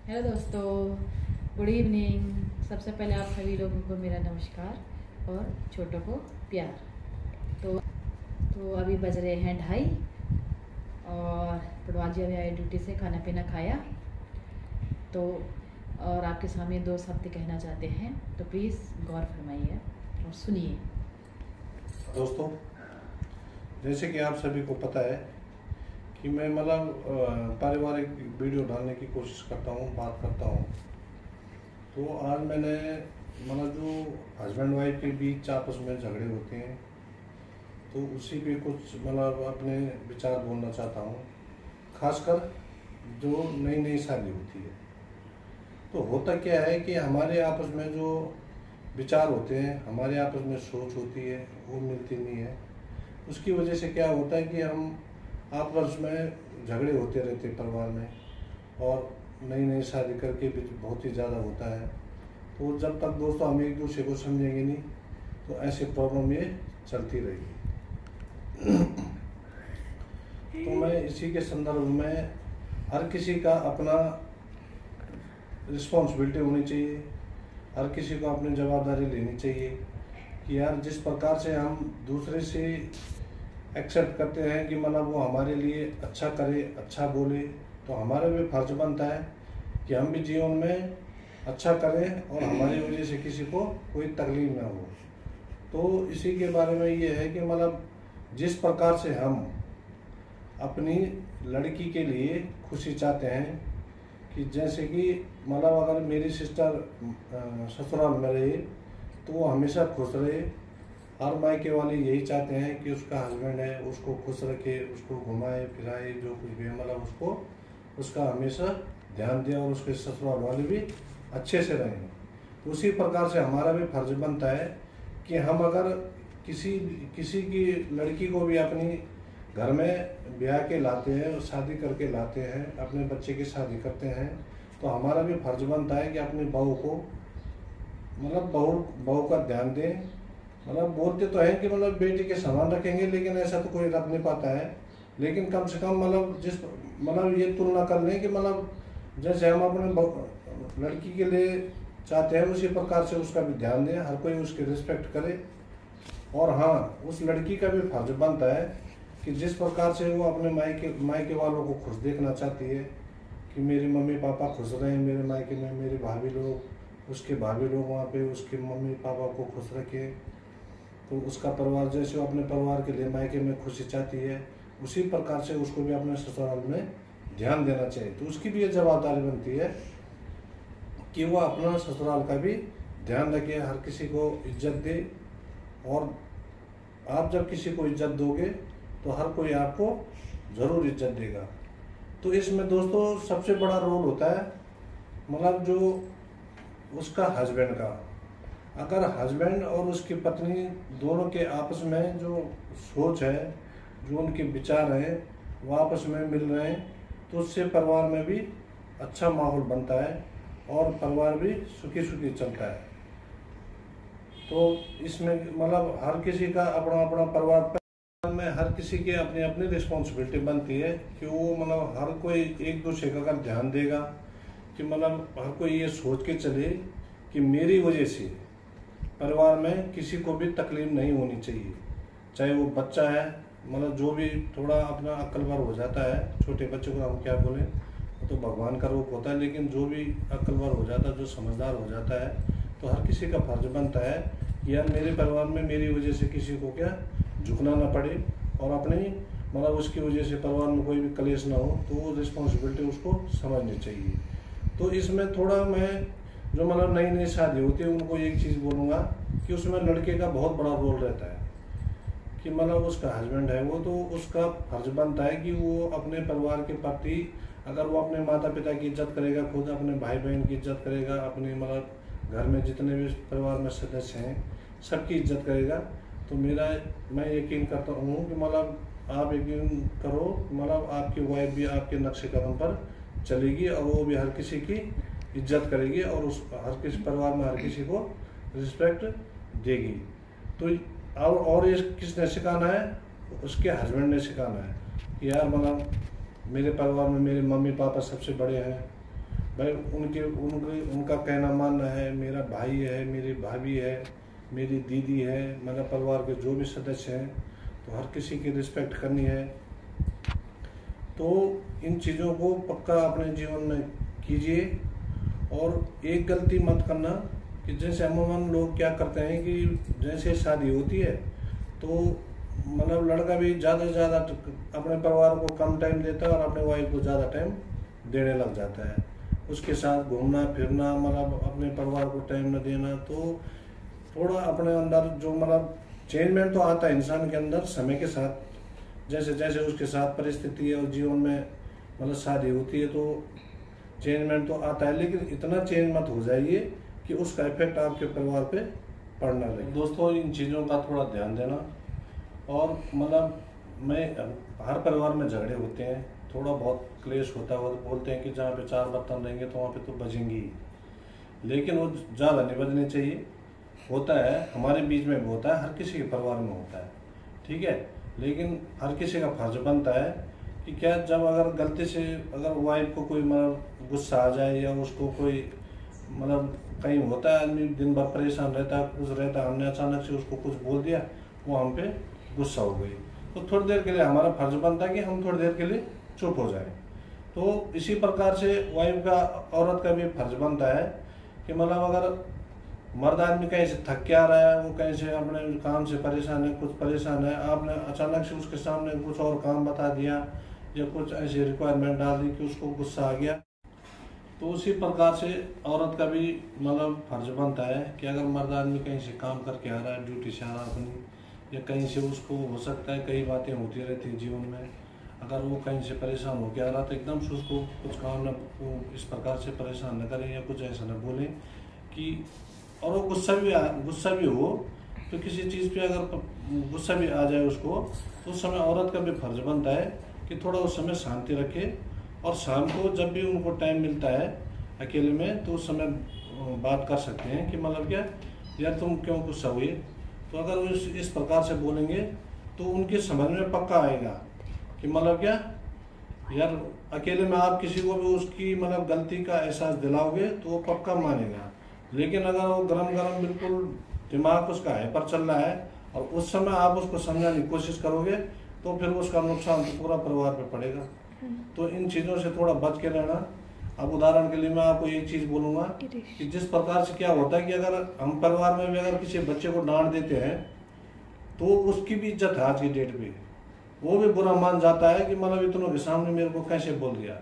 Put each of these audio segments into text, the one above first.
Hello दोस्तों, good evening. सबसे पहले आप सभी लोगों को मेरा नमस्कार और छोटों को प्यार। तो अभी बज रहे हैं 2:30 और पड़वा जी अभी आए ड्यूटी से, खाना पीना खाया। तो और आपके सामने 2 शब्द कहना चाहते हैं, तो प्लीज़ गौर फरमाइए और सुनिए। दोस्तों, जैसे कि आप सभी को पता है कि मैं पारिवारिक वीडियो डालने की कोशिश करता हूँ, बात करता हूँ। तो आज मैंने जो हस्बैंड वाइफ के बीच आपस में झगड़े होते हैं, तो उसी पे कुछ अपने विचार बोलना चाहता हूँ। खासकर जो नई नई शादी होती है, तो होता क्या है कि हमारे आपस में जो विचार होते हैं, हमारे आपस में सोच होती है, वो मिलती नहीं है। उसकी वजह से क्या होता है कि हम आपस में झगड़े होते रहते परिवार में, और नई नई शादी करके भी बहुत ही ज़्यादा होता है। तो जब तक दोस्तों हम एक दूसरे को समझेंगे नहीं, तो ऐसे प्रॉब्लम ये चलती रहेगी। तो मैं इसी के संदर्भ में, हर किसी का अपना रिस्पॉन्सिबिलिटी होनी चाहिए, हर किसी को अपनी जवाबदारी लेनी चाहिए कि यार जिस प्रकार से हम दूसरे से एक्सेप्ट करते हैं कि वो हमारे लिए अच्छा करे, अच्छा बोले, तो हमारा भी फर्ज बनता है कि हम भी जीवन में अच्छा करें और हमारी वजह से किसी को कोई तकलीफ ना हो। तो इसी के बारे में ये है कि जिस प्रकार से हम अपनी लड़की के लिए खुशी चाहते हैं, कि जैसे कि अगर मेरी सिस्टर ससुराल में रहे तो वो हमेशा खुश रहे। हर मायके वाले यही चाहते हैं कि उसका हस्बैंड है उसको खुश रखे, उसको घुमाए फिराए, जो कुछ भी उसको उसका हमेशा ध्यान दे और उसके ससुराल वाले भी अच्छे से रहें। तो उसी प्रकार से हमारा भी फर्ज बनता है कि हम अगर किसी की लड़की को भी अपनी घर में ब्याह के लाते हैं, शादी करके लाते हैं, अपने बच्चे की शादी करते हैं, तो हमारा भी फर्ज बनता है कि अपनी बहू को बहू का ध्यान दें। बोलते तो हैं कि बेटी के समान रखेंगे, लेकिन ऐसा तो कोई रख नहीं पाता है। लेकिन कम से कम जिस ये तुलना कर लें कि जैसे हम अपने लड़की के लिए चाहते हैं, उसी प्रकार से उसका भी ध्यान दें, हर कोई उसकी रिस्पेक्ट करे। और हाँ, उस लड़की का भी फर्ज बनता है कि जिस प्रकार से वो अपने मायके वालों को खुश देखना चाहती है कि मेरे मम्मी पापा खुश रहें, मेरे मायके में मेरे भाभी लोग, उसके भाभी लोग वहाँ पे उसके मम्मी पापा को खुश रखें। तो उसका परिवार जैसे वो अपने परिवार के लिए मायके में खुशी चाहती है, उसी प्रकार से उसको भी अपने ससुराल में ध्यान देना चाहिए। तो उसकी भी ये जवाबदारी बनती है कि वो अपना ससुराल का भी ध्यान रखे, हर किसी को इज्जत दे। और आप जब किसी को इज्जत दोगे तो हर कोई आपको ज़रूर इज्जत देगा। तो इसमें दोस्तों सबसे बड़ा रोल होता है जो उसका हस्बैंड का। अगर हस्बैंड और उसकी पत्नी दोनों के आपस में जो सोच है, जो उनके विचार हैं, वो आपस में मिल रहे हैं, तो उससे परिवार में भी अच्छा माहौल बनता है और परिवार भी सुखी सुखी चलता है। तो इसमें हर किसी का अपना अपना परिवार में हर किसी की अपनी अपनी रिस्पॉन्सिबिलिटी बनती है कि वो हर कोई एक दूसरे का अगर ध्यान देगा कि हर कोई ये सोच के चले कि मेरी वजह से परिवार में किसी को भी तकलीफ नहीं होनी चाहिए। चाहे वो बच्चा है, जो भी थोड़ा अपना अक्लवर हो जाता है, छोटे बच्चे को हम क्या बोलें, तो भगवान का रूप होता है, लेकिन जो भी अक्लवर हो जाता है, जो समझदार हो जाता है, तो हर किसी का फर्ज बनता है कि यार मेरे परिवार में मेरी वजह से किसी को क्या झुकना ना पड़े, और अपनी उसकी वजह से परिवार में कोई भी कलेश ना हो, तो वो रिस्पॉन्सिबिलिटी उसको समझनी चाहिए। तो इसमें थोड़ा मैं जो नई नई शादी होती है उनको एक चीज़ बोलूँगा कि उसमें लड़के का बहुत बड़ा रोल रहता है कि उसका हस्बैंड है वो, तो उसका फर्ज बनता है कि वो अपने परिवार के प्रति, अगर वो अपने माता पिता की इज्जत करेगा, खुद अपने भाई बहन की इज्जत करेगा, अपने घर में जितने भी परिवार में सदस्य हैं सबकी इज्जत करेगा, तो मैं यकीन करता हूँ कि आप यकीन करो आपकी वाइफ भी आपके नक्शे कदम पर चलेगी और वो भी हर किसी की इज्जत करेगी और हर किसी परिवार में हर किसी को रिस्पेक्ट देगी। तो और ये किसने सिखाना है? उसके हस्बैंड ने सिखाना है कि यार मेरे परिवार में मेरे मम्मी पापा सबसे बड़े हैं, भाई उनके उनके उनका कहना मानना है, मेरा भाई है, मेरी भाभी है, मेरी दीदी है, मतलब परिवार के जो भी सदस्य हैं, तो हर किसी की रिस्पेक्ट करनी है। तो इन चीज़ों को पक्का अपने जीवन में कीजिए। और एक गलती मत करना कि जैसे अमूमन लोग क्या करते हैं कि जैसे शादी होती है तो मतलब लड़का भी ज़्यादा से ज़्यादा अपने परिवार को कम टाइम देता है और अपने वाइफ को ज़्यादा टाइम देने लग जाता है। उसके साथ घूमना फिरना, मतलब अपने परिवार को टाइम न देना, तो थोड़ा अपने अंदर जो मतलब चेंजमेंट तो आता है इंसान के अंदर समय के साथ, जैसे जैसे उसके साथ परिस्थिति और जीवन में मतलब शादी होती है तो चेंजमेंट तो आता है, लेकिन इतना चेंज मत हो जाइए कि उसका इफेक्ट आपके परिवार पे पड़ना लगे। दोस्तों, इन चीज़ों का थोड़ा ध्यान देना। और मतलब मैं हर परिवार में झगड़े होते हैं, थोड़ा बहुत क्लेश होता है, वो बोलते हैं कि जहाँ पे 4 बर्तन रहेंगे तो वहाँ पे तो बजेंगी ही, लेकिन वो ज़्यादा नहीं बजने चाहिए। होता है, हमारे बीच में भी होता है, हर किसी के परिवार में होता है, ठीक है। लेकिन हर किसी का फर्ज बनता है कि क्या जब अगर गलती से अगर वाइफ को कोई मतलब गुस्सा आ जाए या उसको कोई मतलब कहीं होता है, आदमी दिन भर परेशान रहता है, कुछ रहता है, हमने अचानक से उसको कुछ बोल दिया, वो हम पे गुस्सा हो गई, तो थोड़ी देर के लिए हमारा फर्ज बनता है कि हम थोड़ी देर के लिए चुप हो जाएं। तो इसी प्रकार से वाइफ का, औरत का भी फर्ज बनता है कि मतलब अगर मर्द आदमी कहीं से थक के आ रहा है, वो कहीं से अपने काम से परेशान है, कुछ परेशान है, आपने अचानक से उसके सामने कुछ और काम बता दिया या कुछ ऐसी रिक्वायरमेंट डाल दी कि उसको गुस्सा आ गया, तो उसी प्रकार से औरत का भी मतलब फर्ज बनता है कि अगर मर्द आदमी कहीं से काम करके आ रहा है, ड्यूटी से आ रहा है अपनी, या कहीं से उसको हो सकता है कई बातें होती रहती हैं जीवन में, अगर वो कहीं से परेशान होकर आ रहा तो एकदम से उसको कुछ काम न इस प्रकार से परेशान न करें या कुछ ऐसा न बोलें कि, और वो गुस्सा भी हो तो किसी चीज़ पे अगर गुस्सा भी आ जाए उसको, तो उस समय औरत का भी फर्ज बनता है कि थोड़ा उस समय शांति रखे, और शाम को जब भी उनको टाइम मिलता है अकेले में तो उस समय बात कर सकते हैं कि मतलब क्या यार तुम क्यों गुस्सा हुई। तो अगर वो इस प्रकार से बोलेंगे तो उनके समझ में पक्का आएगा कि मतलब क्या यार अकेले में आप किसी को भी उसकी मतलब गलती का एहसास दिलाओगे तो वो पक्का मानेगा। लेकिन अगर वो गरम गरम बिल्कुल दिमाग उसका हाइपर चल रहा है और उस समय आप उसको समझाने की कोशिश करोगे तो फिर उसका नुकसान तो पूरा परिवार पे पड़ेगा। तो इन चीज़ों से थोड़ा बच के रहना। अब उदाहरण के लिए मैं आपको एक चीज़ बोलूँगा कि जिस प्रकार से क्या होता है कि अगर हम परिवार में भी अगर किसी बच्चे को डांट देते हैं तो उसकी भी इज्जत है आज की डेट में, वो भी बुरा मान जाता है कि मतलब इतनों के सामने मेरे को कैसे बोल दिया,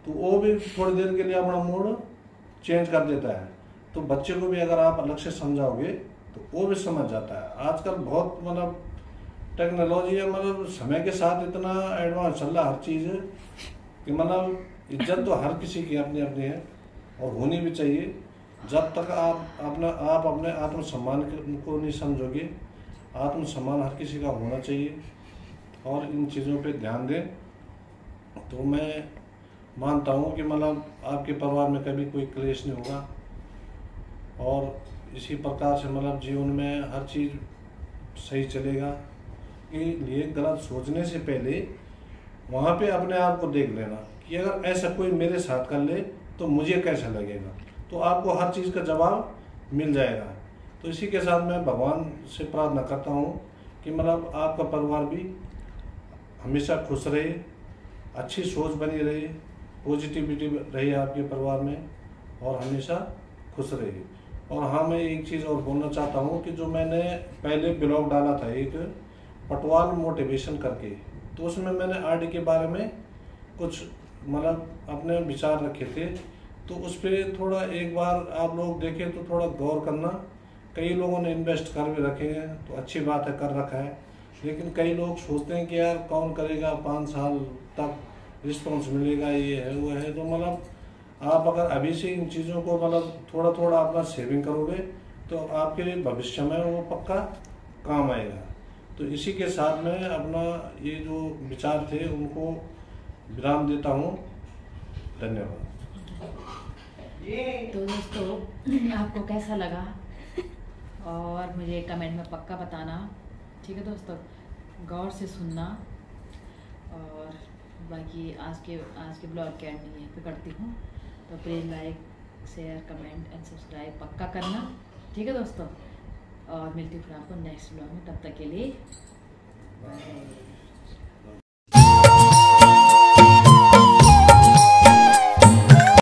तो वो भी थोड़ी देर के लिए अपना मूड चेंज कर देता है। तो बच्चे को भी अगर आप अलग से समझाओगे तो वो भी समझ जाता है। आजकल बहुत मतलब टेक्नोलॉजी है, मतलब समय के साथ इतना एडवांस चल रहा हर चीज़ कि मतलब इज्जत तो हर किसी की अपनी अपनी है और होनी भी चाहिए। जब तक आप अपने आत्मसम्मान को नहीं समझोगे, आत्मसम्मान हर किसी का होना चाहिए और इन चीज़ों पे ध्यान दें, तो मैं मानता हूँ कि मतलब आपके परिवार में कभी कोई क्लेश नहीं होगा। और इसी प्रकार से मतलब जीवन में हर चीज़ सही चलेगा। के लिए गलत सोचने से पहले वहाँ पे अपने आप को देख लेना कि अगर ऐसा कोई मेरे साथ कर ले तो मुझे कैसा लगेगा, तो आपको हर चीज़ का जवाब मिल जाएगा। तो इसी के साथ मैं भगवान से प्रार्थना करता हूँ कि मतलब आपका परिवार भी हमेशा खुश रहे, अच्छी सोच बनी रहे, पॉजिटिविटी रहे आपके परिवार में और हमेशा खुश रहे। और हाँ, मैं एक चीज़ और बोलना चाहता हूँ कि जो मैंने पहले ब्लॉग डाला था एक पटवाल मोटिवेशन करके, तो उसमें मैंने आरडी के बारे में कुछ मतलब अपने विचार रखे थे, तो उस पर थोड़ा एक बार आप लोग देखें तो थोड़ा गौर करना। कई लोगों ने इन्वेस्ट कर भी रखे हैं तो अच्छी बात है, कर रखा है, लेकिन कई लोग सोचते हैं कि यार कौन करेगा, 5 साल तक रिस्पॉन्स मिलेगा, ये है वो है। तो मतलब आप अगर अभी से इन चीज़ों को मतलब थोड़ा थोड़ा अपना सेविंग करोगे तो आपके भविष्य में वो पक्का काम आएगा। तो इसी के साथ मैं अपना ये जो विचार थे उनको विराम देता हूँ। धन्यवाद। तो दोस्तों, आपको कैसा लगा और मुझे कमेंट में पक्का बताना, ठीक है दोस्तों। गौर से सुनना और बाकी आज के ब्लॉग के एंड यहीं पे करती हूँ। तो please like share comment and subscribe पक्का करना, ठीक है दोस्तों। और मिलती हूँ फिर आपको नेक्स्ट ब्लॉग में, तब तक के लिए बाय।